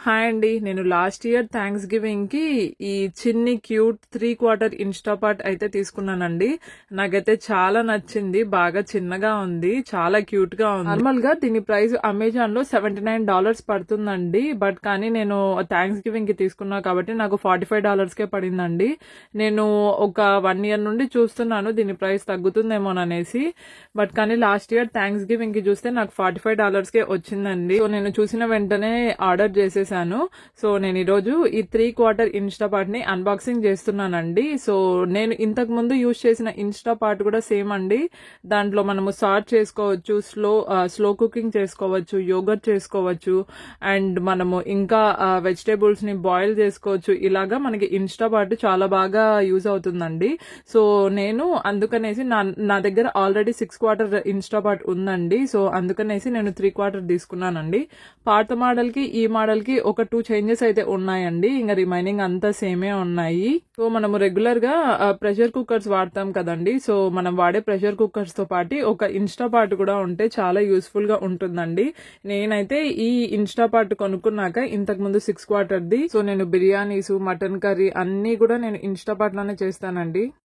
Hi అండి. నేను last year thanks giving కి ఈ చిన్ని క్యూట్ 3/4 ఇన్స్టాపాట్ అయితే తీసుకున్నానండి. నాకైతే చాలా నచ్చింది. బాగా చిన్నగా ఉంది, చాలా క్యూట్ గా ఉంది. నార్మల్ గా దీని ప్రైస్ అమెజాన్ లో $79 పడుతుందండి. బట్ కానీ నేను థ్యాంక్స్ గివింగ్ కి తీసుకున్నా కాబట్టి నాకు $45 కే పడిందండి. నేను ఒక 1 year నుండి చూస్తున్నాను దీని ప్రైస్ తగ్గుతుందేమోననేసి. బట్ కానీ లాస్ట్ ఇయర్ థ్యాంక్స్ గివింగ్ కి చూస్తే నాకు $45 కే వచ్చిందండి. సో నేను చూసిన వెంటనే ఆర్డర్ చేసేసాను. సో నేను ఈరోజు ఈ 3/4 ఇన్స్టాపాట్ ని అన్బాక్సింగ్ చేస్తున్నానండి. సో నేను ఇంతకు ముందు యూజ్ చేసిన ఇన్స్టాపాట్ కూడా సేమ్ అండి. దాంట్లో మనము సార్ట్ చేసుకోవచ్చు, స్లో కుకింగ్ చేసుకోవచ్చు, యోగర్ట్ చేసుకోవచ్చు, అండ్ మనము ఇంకా వెజిటేబుల్స్ ని బాయిల్ చేసుకోవచ్చు. ఇలాగా మనకి ఇన్స్టాపాట్ చాలా బాగా యూజ్ అవుతుందండి. సో నేను అందుకనేసి నా దగ్గర ఆల్రెడీ 6/4 ఇన్స్టాపాట్ ఉందండి. సో అందుకనేసి నేను 3/4 తీసుకున్నానండి. పాత మోడల్ కి ఈ మోడల్ కి ఒక 2 చేంజెస్ అయితే ఉన్నాయండి. ఇంకా రిమైనింగ్ అంతా సేమే ఉన్నాయి. సో మనము రెగ్యులర్ గా ప్రెషర్ కుక్కర్స్ వాడతాం కదండి. సో మనం వాడే ప్రెషర్ కుక్కర్స్ తో పాటు ఒక ఇన్స్టాపాట్ కూడా ఉంటే చాలా యూస్ఫుల్ గా ఉంటుందండి. నేనైతే ఈ ఇన్స్టాపాట్ కొనుక్కున్నాక ఇంతకు ముందు 6/4ది. సో నేను బిర్యానీస్, మటన్ కర్రీ అన్ని కూడా నేను ఇన్స్టాపాట్ లోనే చేస్తానండి.